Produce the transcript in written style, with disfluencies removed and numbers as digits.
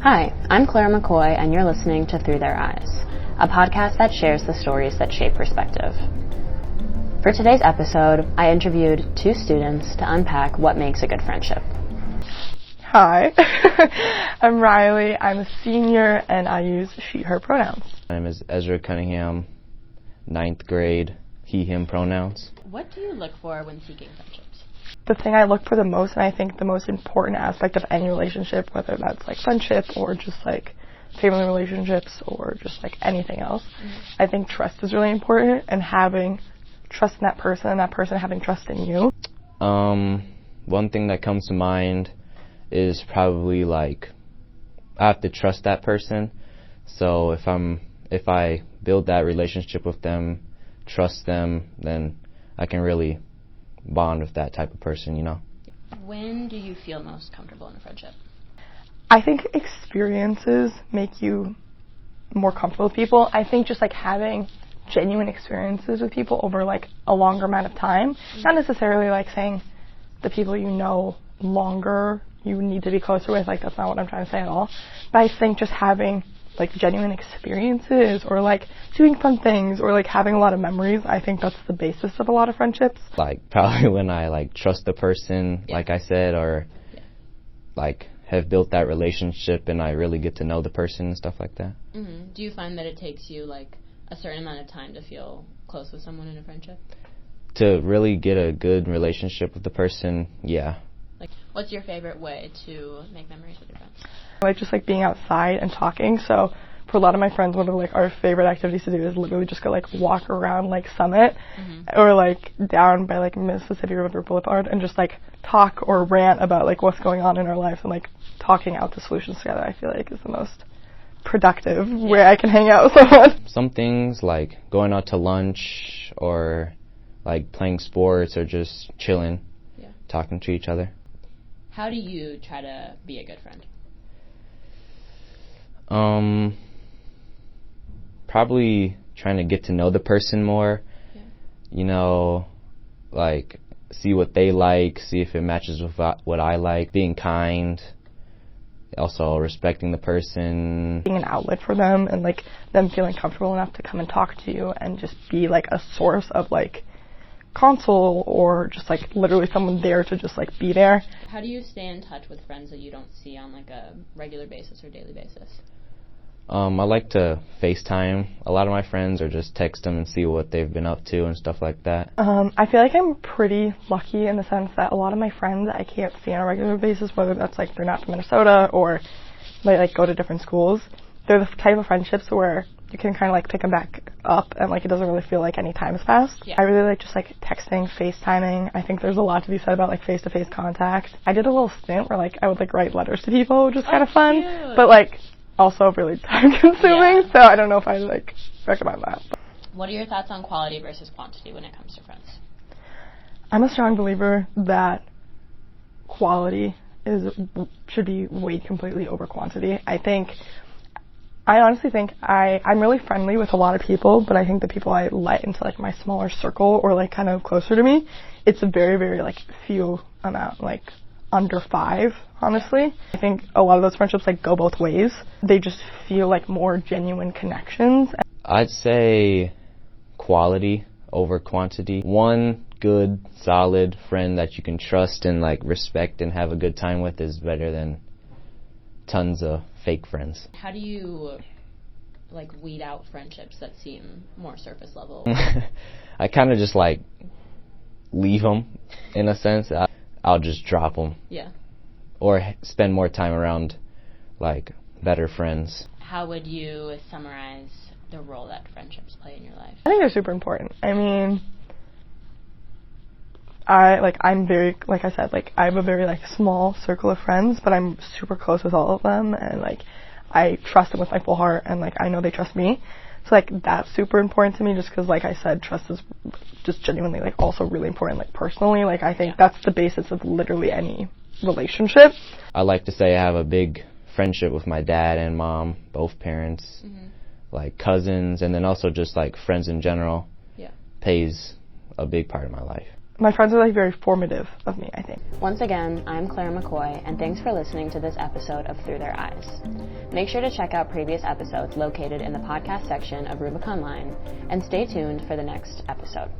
Hi, I'm Clara McCoy, and you're listening to Through Their Eyes, a podcast that shares the stories that shape perspective. For today's episode, I interviewed two students to unpack what makes a good friendship. Hi, I'm Riley. I'm a senior, and I use she, her pronouns. My name is Ezra Cunningham, 9th grade, he, him pronouns. What do you look for when seeking friendships? The thing I look for the most, and I think the most important aspect of any relationship, whether that's like friendship or just like family relationships or just like anything else, I think trust is really important, and having trust in that person and that person having trust in you. One thing that comes to mind is probably like I have to trust that person. So if I build that relationship with them, trust them, then I can really bond with that type of person, you know. When do you feel most comfortable in a friendship? I think experiences make you more comfortable with people. I think just like having genuine experiences with people over like a longer amount of time, not necessarily like saying the people you know longer you need to be closer with, like that's not what I'm trying to say at all, but I think just having like genuine experiences or like doing fun things or like having a lot of memories, I think that's the basis of a lot of friendships. Like probably when I like trust the person, like I said, or like have built that relationship and I really get to know the person and stuff like that. Mm-hmm. Do you find that it takes you like a certain amount of time to feel close with someone in a friendship? To really get a good relationship with the person, yeah. Like, what's your favorite way to make memories with your friends? I like just like being outside and talking. So for a lot of my friends, one of like our favorite activities to do is literally just go like walk around like Summit or like down by like Mississippi River Boulevard and just like talk or rant about like what's going on in our life and like talking out the solutions together. I feel like is the most productive way I can hang out with someone. Some things like going out to lunch or like playing sports or just chilling, talking to each other. How do you try to be a good friend? Probably trying to get to know the person more. You know, like see what they like, see if it matches with what I like, being kind, also respecting the person. Being an outlet for them and like them feeling comfortable enough to come and talk to you and just be like a source of like console or just like literally someone there to just like be there. How do you stay in touch with friends that you don't see on like a regular basis or daily basis? I like to FaceTime a lot of my friends or just text them and see what they've been up to and stuff like that. I feel like I'm pretty lucky in the sense that a lot of my friends I can't see on a regular basis, whether that's like they're not from Minnesota or they like go to different schools. They're the type of friendships where you can kind of like pick them back up and like it doesn't really feel like any time has passed. I really like just like texting, FaceTiming. I think there's a lot to be said about like face-to-face contact. I did a little stint where like I would like write letters to people, which was kind of fun, but like also really time consuming, so I don't know if I like recommend that. What are your thoughts on quality versus quantity when it comes to friends? I'm a strong believer that quality should be weighed completely over quantity. I honestly think I'm really friendly with a lot of people, but I think the people I let into like my smaller circle or like kind of closer to me, it's a very, very like few amount, like under 5, honestly. I think a lot of those friendships like go both ways. They just feel like more genuine connections. I'd say quality over quantity. One good, solid friend that you can trust and like respect and have a good time with is better than tons of fake friends. How do you like weed out friendships that seem more surface level? I kind of just like leave them in a sense. I'll just drop them. Yeah. Or spend more time around like better friends. How would you summarize the role that friendships play in your life? I think they're super important. I mean, I'm very, like I said, like I have a very like small circle of friends, but I'm super close with all of them and like I trust them with my full heart and like I know they trust me. So like that's super important to me just because like I said, trust is just genuinely like also really important like personally. Like I think that's the basis of literally any relationship. I like to say I have a big friendship with my dad and mom, both parents, like cousins, and then also just like friends in general. Plays a big part of my life. my friends are like very formative of me, I think. Once again, I'm Claire McCoy, and thanks for listening to this episode of Through Their Eyes. Make sure to check out previous episodes located in the podcast section of Rubicon Line, and stay tuned for the next episode.